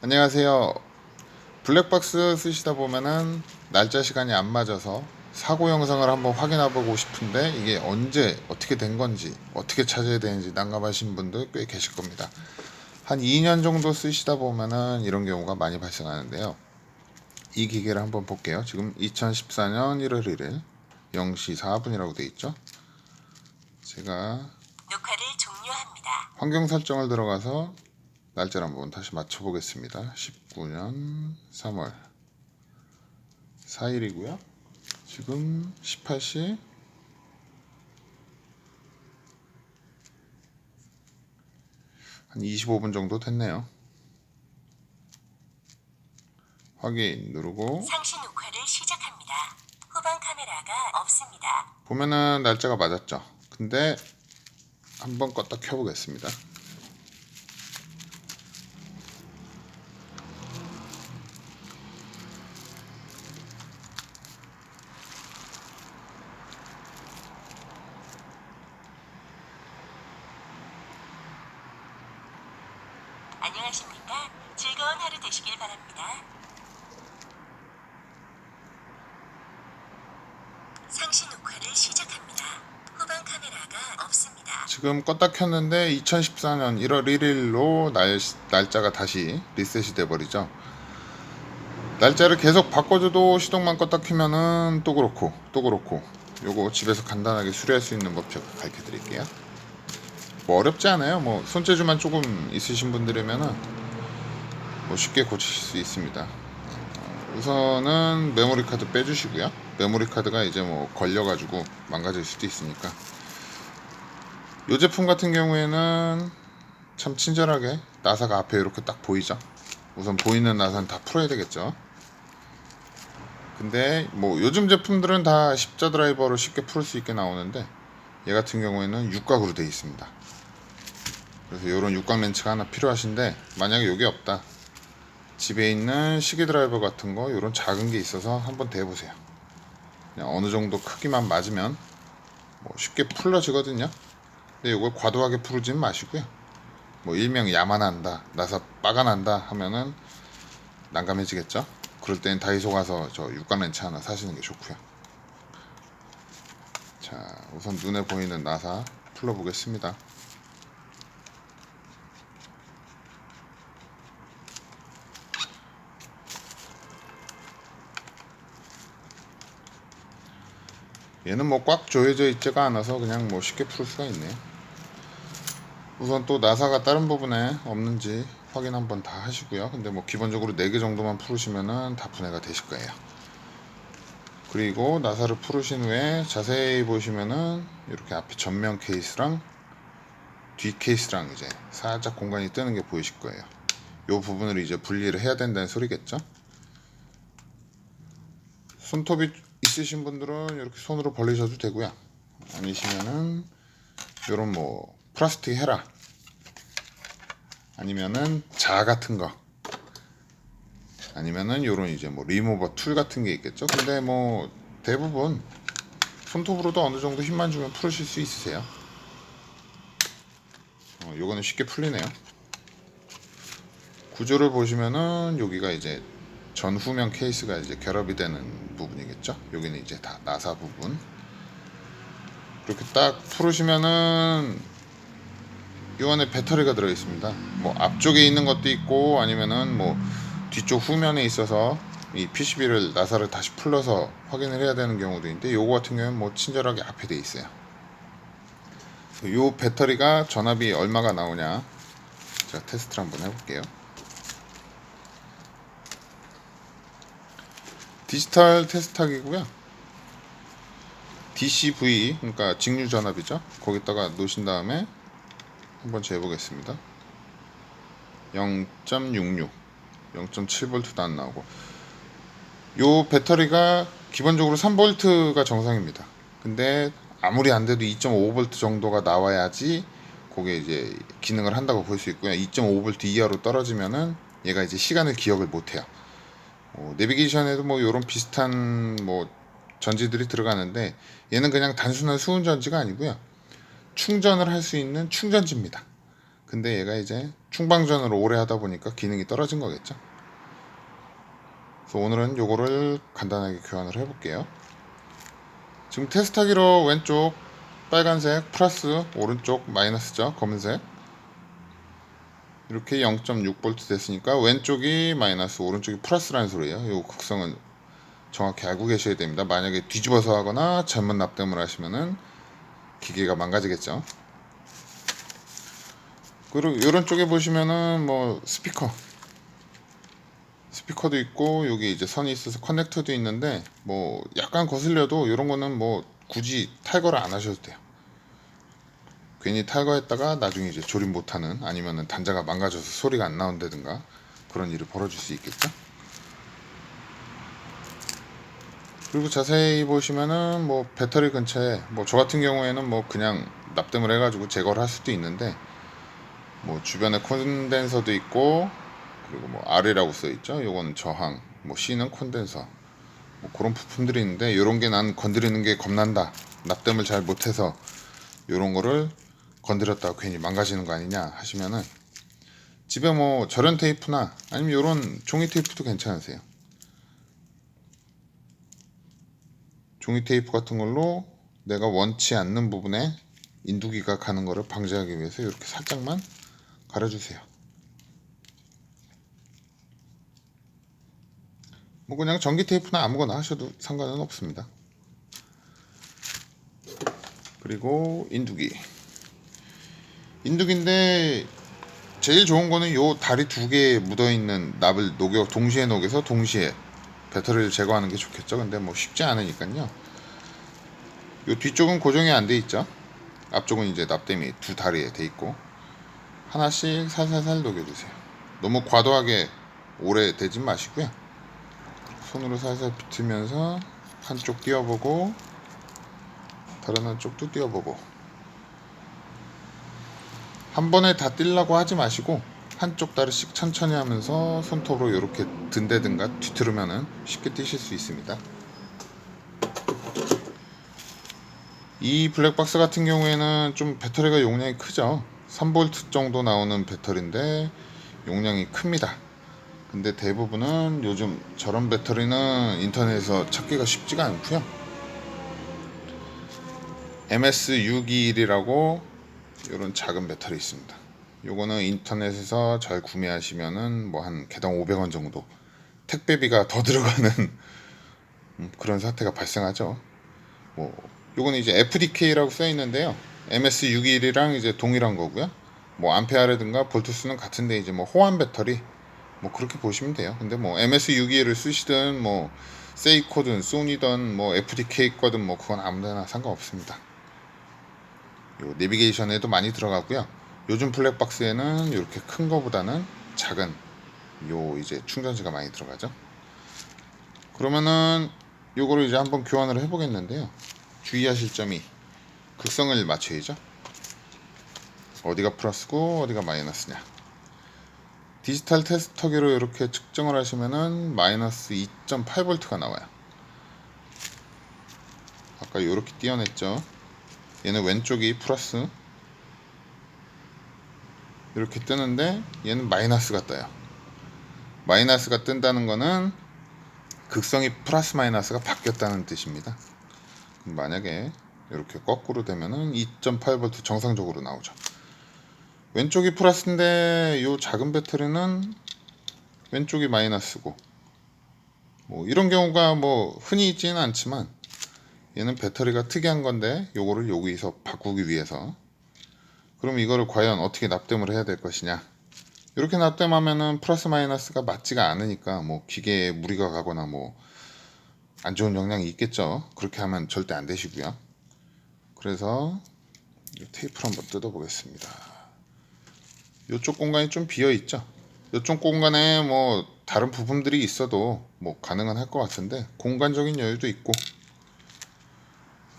안녕하세요. 블랙박스 쓰시다 보면은 날짜 시간이 안 맞아서 사고 영상을 한번 확인해 보고 싶은데 이게 언제 어떻게 된 건지 어떻게 찾아야 되는지 난감하신 분들 꽤 계실 겁니다. 한 2년 정도 쓰시다 보면은 이런 경우가 많이 발생하는데요. 이 기계를 한번 볼게요. 지금 2014년 1월 1일 0시 4분이라고 되어 있죠. 제가 녹화를 종료합니다. 환경 설정을 들어가서 날짜를 한번 다시 맞춰 보겠습니다. 19년 3월 4일이고요. 지금 18시 한 25분 정도 됐네요. 확인 누르고 상시 녹화를 시작합니다. 후방 카메라가 없습니다. 보면은 날짜가 맞았죠. 근데 한번 껐다 켜보겠습니다. 안녕하십니까? 즐거운 하루 되시길 바랍니다. 상시 녹화를 시작합니다. 후방 카메라가 없습니다. 지금 껐다 켰는데 2014년 1월 1일로 날짜가 다시 리셋이 돼버리죠. 날짜를 계속 바꿔줘도 시동만 껐다 켜면은 또 그렇고 요거 집에서 간단하게 수리할 수 있는 법 제가 가르쳐 드릴게요. 뭐 어렵지 않아요. 뭐 손재주만 조금 있으신 분들이면은 뭐 쉽게 고치실 수 있습니다. 우선은 메모리 카드 빼주시고요. 메모리 카드가 이제 뭐 걸려가지고 망가질 수도 있으니까. 이 제품 같은 경우에는 참 친절하게 나사가 앞에 이렇게 딱 보이죠. 우선 보이는 나사는 다 풀어야 되겠죠. 근데 뭐 요즘 제품들은 다 십자 드라이버로 쉽게 풀 수 있게 나오는데 얘 같은 경우에는 육각으로 되어 있습니다. 그래서 이런 육각 렌치가 하나 필요하신데 만약에 이게 없다, 집에 있는 시계 드라이버 같은 거 이런 작은 게 있어서 한번 대보세요. 그냥 어느 정도 크기만 맞으면 뭐 쉽게 풀러지거든요. 근데 이걸 과도하게 풀지는 마시고요. 뭐 일명 야만한다, 나사 빠가 난다 하면은 난감해지겠죠. 그럴 땐 다이소 가서 저 육각 렌치 하나 사시는 게 좋고요. 자, 우선 눈에 보이는 나사 풀러보겠습니다. 얘는 뭐 꽉 조여져 있지가 않아서 그냥 뭐 쉽게 풀 수가 있네요. 우선 또 나사가 다른 부분에 없는지 확인 한번 다 하시고요. 근데 뭐 기본적으로 4개 정도만 풀으시면은 다 분해가 되실 거예요. 그리고 나사를 풀으신 후에 자세히 보시면은 이렇게 앞에 전면 케이스랑 뒤 케이스랑 이제 살짝 공간이 뜨는 게 보이실 거예요. 이 부분을 이제 분리를 해야 된다는 소리겠죠. 손톱이 있으신 분들은 이렇게 손으로 벌리셔도 되고요. 아니시면은 이런 뭐 플라스틱 헤라 아니면은 자 같은 거 아니면은 요런 이제 뭐 리무버 툴 같은 게 있겠죠. 근데 뭐 대부분 손톱으로도 어느 정도 힘만 주면 풀으실 수 있으세요. 요거는 쉽게 풀리네요. 구조를 보시면은 여기가 이제 전후면 케이스가 이제 결합이 되는 부분이겠죠. 여기는 이제 다 나사 부분. 이렇게 딱 풀으시면은 이 안에 배터리가 들어 있습니다. 뭐 앞쪽에 있는 것도 있고 아니면은 뭐 뒤쪽 후면에 있어서 이 PCB를 나사를 다시 풀러서 확인을 해야 되는 경우도 있는데 요거 같은 경우는 뭐 친절하게 앞에 돼 있어요. 요 배터리가 전압이 얼마가 나오냐 제가 테스트를 한번 해볼게요. 디지털 테스트하기고요. DCV 그러니까 직류 전압이죠. 거기다가 놓으신 다음에 한번 재보겠습니다. 0.66 0.7V도 안 나오고 요 배터리가 기본적으로 3V가 정상입니다. 근데 아무리 안 돼도 2.5V 정도가 나와야지 그게 이제 기능을 한다고 볼 수 있고요. 2.5V 이하로 떨어지면은 얘가 이제 시간을 기억을 못해요. 내비게이션에도 뭐 이런 비슷한 뭐 전지들이 들어가는데 얘는 그냥 단순한 수은 전지가 아니고요. 충전을 할 수 있는 충전지입니다. 근데 얘가 이제 충방전을 오래 하다 보니까 기능이 떨어진 거겠죠. 그래서 오늘은 요거를 간단하게 교환을 해볼게요. 지금 테스트하기로 왼쪽 빨간색 플러스, 오른쪽 마이너스죠. 검은색. 이렇게 0.6V 됐으니까 왼쪽이 마이너스, 오른쪽이 플러스라는 소리예요. 요 극성은 정확히 알고 계셔야 됩니다. 만약에 뒤집어서 하거나 잘못 납땜을 하시면은 기계가 망가지겠죠. 그리고 이런 쪽에 보시면은 뭐 스피커도 있고, 여기 이제 선이 있어서 커넥터도 있는데, 뭐 약간 거슬려도 이런 거는 뭐 굳이 탈거를 안 하셔도 돼요. 괜히 탈거했다가 나중에 이제 조립 못하는, 아니면은 단자가 망가져서 소리가 안 나온다든가 그런 일이 벌어질 수 있겠죠. 그리고 자세히 보시면은 뭐 배터리 근처에, 뭐 저 같은 경우에는 뭐 그냥 납땜을 해가지고 제거를 할 수도 있는데, 뭐 주변에 콘덴서도 있고, 그리고 뭐 R이라고 써 있죠. 요거는 저항, 뭐 C는 콘덴서, 뭐 그런 부품들이 있는데, 요런 게 난 건드리는 게 겁난다, 납땜을 잘 못해서 요런 거를 건드렸다가 괜히 망가지는 거 아니냐 하시면은, 집에 뭐 절연 테이프나 아니면 요런 종이 테이프도 괜찮으세요. 종이 테이프 같은 걸로 내가 원치 않는 부분에 인두기가 가는 거를 방지하기 위해서 이렇게 살짝만 가려주세요. 뭐 그냥 전기 테이프나 아무거나 하셔도 상관은 없습니다. 그리고 인두기인데 제일 좋은 거는 요 다리 두 개에 묻어있는 납을 동시에 녹여서 동시에 배터리를 제거하는 게 좋겠죠. 근데 뭐 쉽지 않으니까요. 요 뒤쪽은 고정이 안 돼 있죠. 앞쪽은 이제 납땜이 두 다리에 돼 있고, 하나씩 살살살 녹여주세요. 너무 과도하게 오래 대진 마시고요. 손으로 살살 비틀면서 한쪽 띄워보고 다른 한쪽도 띄워보고, 한 번에 다 띄려고 하지 마시고 한쪽 다리씩 천천히 하면서 손톱으로 이렇게 든다든가 뒤틀으면 쉽게 띄실 수 있습니다. 이 블랙박스 같은 경우에는 좀 배터리가 용량이 크죠. 3V 정도 나오는 배터리인데 용량이 큽니다. 근데 대부분은 요즘 저런 배터리는 인터넷에서 찾기가 쉽지가 않고요. MS621이라고 이런 작은 배터리 있습니다. 요거는 인터넷에서 잘 구매하시면은 뭐 한 개당 500원 정도 택배비가 더 들어가는 그런 사태가 발생하죠. 뭐 요거는 이제 FDK라고 써 있는데요. MS621이랑 이제 동일한 거고요. 뭐 암페어라든가 볼트수는 같은데 이제 뭐 호환 배터리 뭐 그렇게 보시면 돼요. 근데 뭐 MS621을 쓰시든 뭐 세이코든 소니든 뭐 FDK 거든 뭐 그건 아무데나 상관없습니다. 요 내비게이션에도 많이 들어가고요. 요즘 블랙박스에는 이렇게 큰 거보다는 작은 요 이제 충전지가 많이 들어가죠. 그러면은 요거를 이제 한번 교환을 해보겠는데요. 주의하실 점이, 극성을 맞춰야죠. 어디가 플러스고 어디가 마이너스냐. 디지털 테스터기로 이렇게 측정을 하시면은 마이너스 2.8V가 나와요. 아까 이렇게 띄어냈죠. 얘는 왼쪽이 플러스 이렇게 뜨는데 얘는 마이너스가 떠요. 마이너스가 뜬다는 거는 극성이 플러스 마이너스가 바뀌었다는 뜻입니다. 그럼 만약에 이렇게 거꾸로 되면은 2.8V 정상적으로 나오죠. 왼쪽이 플러스인데 이 작은 배터리는 왼쪽이 마이너스고, 뭐 이런 경우가 뭐 흔히 있지는 않지만 얘는 배터리가 특이한 건데 요거를 여기서 바꾸기 위해서, 그럼 이거를 과연 어떻게 납땜을 해야 될 것이냐. 이렇게 납땜하면은 플러스 마이너스가 맞지가 않으니까 뭐 기계에 무리가 가거나 뭐 안 좋은 영향이 있겠죠. 그렇게 하면 절대 안 되시고요. 그래서 이 테이프를 한번 뜯어 보겠습니다. 이쪽 공간이 좀 비어 있죠. 이쪽 공간에 뭐 다른 부품들이 있어도 뭐 가능은 할 것 같은데 공간적인 여유도 있고,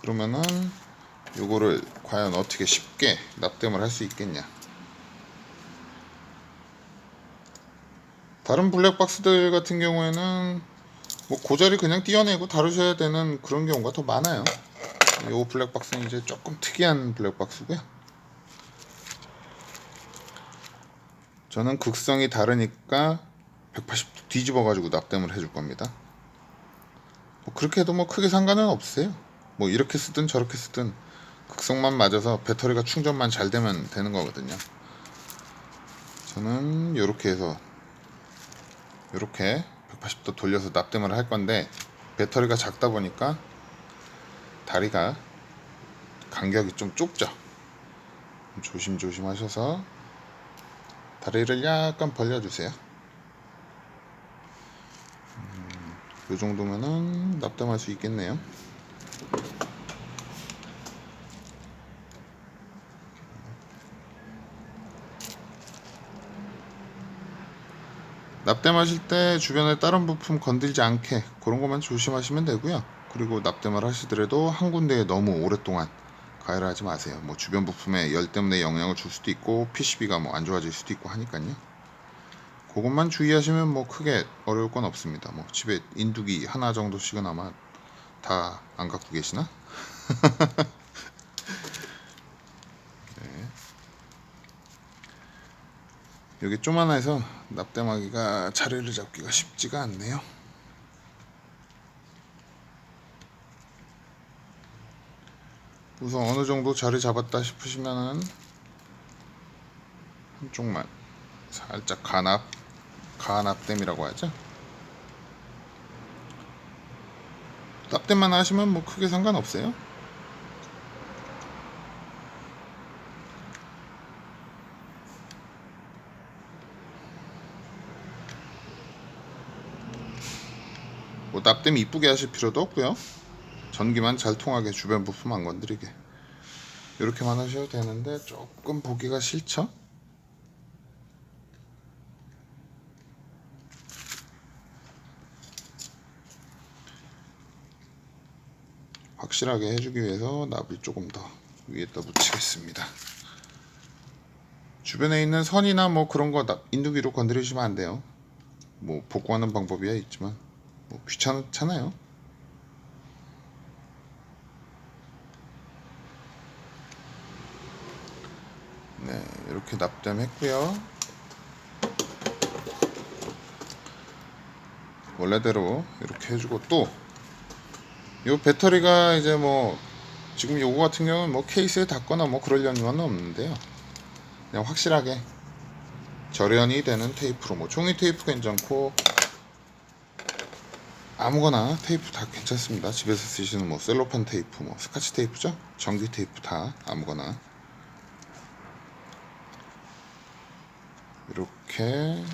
그러면은 요거를 과연 어떻게 쉽게 납땜을 할 수 있겠냐. 다른 블랙박스들 같은 경우에는 뭐 고자리 그냥 띄어내고 다루셔야 되는 그런 경우가 더 많아요. 이 블랙박스는 이제 조금 특이한 블랙박스고요. 저는 극성이 다르니까 180도 뒤집어 가지고 납땜을 해줄 겁니다. 뭐 그렇게 해도 뭐 크게 상관은 없으세요. 뭐 이렇게 쓰든 저렇게 쓰든 극성만 맞아서 배터리가 충전만 잘 되면 되는 거거든요. 저는 이렇게 해서 이렇게 180도 돌려서 납땜을 할 건데, 배터리가 작다 보니까 다리가 간격이 좀 좁죠. 조심조심 하셔서 다리를 약간 벌려주세요. 이 정도면은 납땜할 수 있겠네요. 납땜하실 때 주변에 다른 부품 건들지 않게 그런 것만 조심하시면 되고요. 그리고 납땜을 하시더라도 한 군데에 너무 오랫동안 가열을 하지 마세요. 뭐 주변 부품에 열 때문에 영향을 줄 수도 있고 PCB가 뭐 안 좋아질 수도 있고 하니까요. 그것만 주의하시면 뭐 크게 어려울 건 없습니다. 뭐 집에 인두기 하나 정도씩은 아마 다 안 갖고 계시나? 여기 쪼만해서 납땜하기가 자리를 잡기가 쉽지가 않네요. 우선 어느 정도 자리 잡았다 싶으시면은 한쪽만 살짝 가납댐이라고 하죠. 납땜만 하시면 뭐 크게 상관없어요. 뭐 납땜 이쁘게 하실 필요도 없고요. 전기만 잘 통하게 주변 부품 안 건드리게 이렇게만 하셔도 되는데, 조금 보기가 싫죠? 확실하게 해주기 위해서 납을 조금 더 위에다 붙이겠습니다. 주변에 있는 선이나 뭐 그런 거 인두기로 건드리시면 안 돼요. 뭐 복구하는 방법이야 있지만 뭐 귀찮잖아요. 네, 이렇게 납땜했고요. 원래대로 이렇게 해주고, 또 이 배터리가 이제 뭐 지금 요거 같은 경우는 뭐 케이스에 닿거나 뭐 그럴 연유는 없는데요. 그냥 확실하게 절연이 되는 테이프로, 뭐 종이 테이프 괜찮고 아무거나 테이프 다 괜찮습니다. 집에서 쓰시는 뭐 셀로판 테이프, 뭐 스카치 테이프죠, 전기 테이프 다 아무거나 이렇게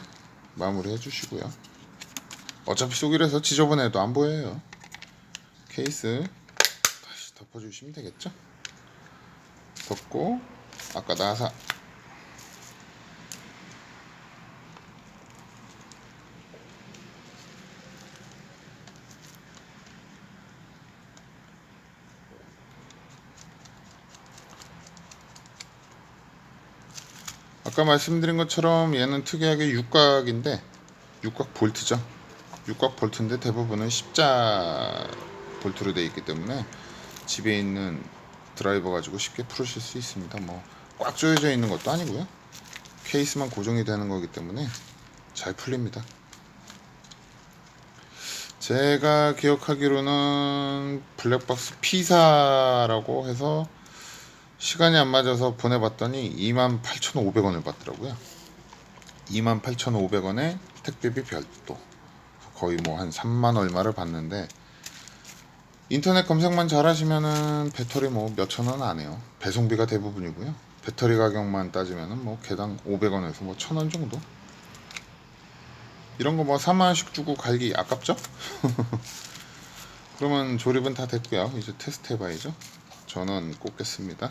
마무리 해주시고요. 어차피 속이라서 지저분해도 안 보여요. 케이스 다시 덮어주시면 되겠죠. 덮고 아까 나사 아까 말씀드린 것처럼 얘는 특이하게 육각인데, 육각 볼트죠. 육각 볼트인데 대부분은 십자 볼트로 되어 있기 때문에 집에 있는 드라이버 가지고 쉽게 풀으실 수 있습니다. 뭐 꽉 조여져 있는 것도 아니고요. 케이스만 고정이 되는 거기 때문에 잘 풀립니다. 제가 기억하기로는 블랙박스 P사라고 해서 시간이 안 맞아서 보내봤더니 28,500원을 받더라고요. 28,500원에 택배비 별도, 거의 뭐 한 3만 얼마를 받는데, 인터넷 검색만 잘 하시면은 배터리 뭐 몇천 원 안 해요. 배송비가 대부분이고요. 배터리 가격만 따지면은 뭐 개당 500원에서 뭐 1000원 정도. 이런 거 뭐 4만 원씩 주고 갈기 아깝죠? 그러면 조립은 다 됐고요. 이제 테스트 해봐야죠. 전원 꽂겠습니다.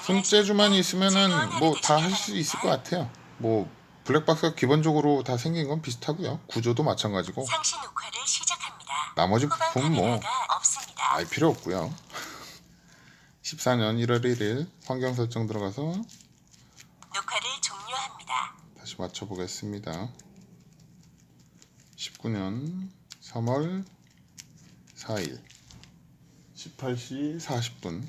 손재주만 있으면은 뭐 다 할 수 있을 것 같아요. 뭐 블랙박스가 기본적으로 다 생긴 건 비슷하고요. 구조도 마찬가지고. 상시 녹화를 시작합니다. 나머지 후방 부품 뭐 카메라가 없습니다. 알 필요 없고요. 14년 1월 1일 환경 설정 들어가서 녹화를 종료합니다. 다시 맞춰 보겠습니다. 19년 3월 4일 18시 40분.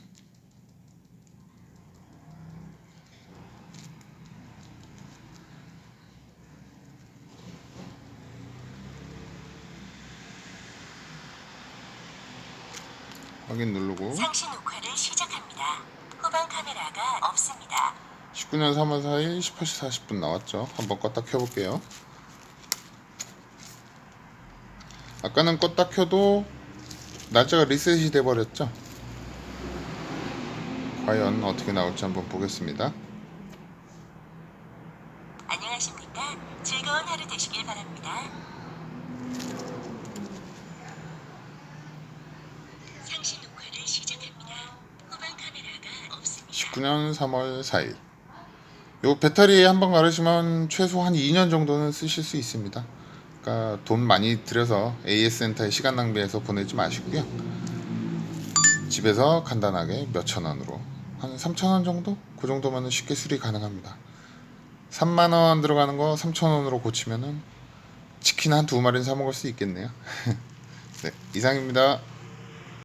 확인 누르고 상시 녹화를 시작합니다. 후방 카메라가 없습니다. 19년 3월 4일 18시 40분 나왔죠. 한번 껐다 켜볼게요. 아까는 껐다 켜도 날짜가 리셋이 돼버렸죠. 과연 어떻게 나올지 한번 보겠습니다. 안녕하십니까? 즐거운 하루 되시길 바랍니다. 상시 녹화를 시작합니다. 후방 카메라가 없습니다. 19년 3월 4일. 요 배터리 한번 갈으시면 최소 한 2년 정도는 쓰실 수 있습니다. 그러니까 돈 많이 들여서 AS 센터에 시간 낭비해서 보내지 마시고요. 집에서 간단하게 몇천 원으로 한 3,000원 정도? 그 정도면 쉽게 수리 가능합니다. 3만원 들어가는 거 3,000원으로 고치면은 치킨 한 2마리는 사 먹을 수 있겠네요. 네, 이상입니다.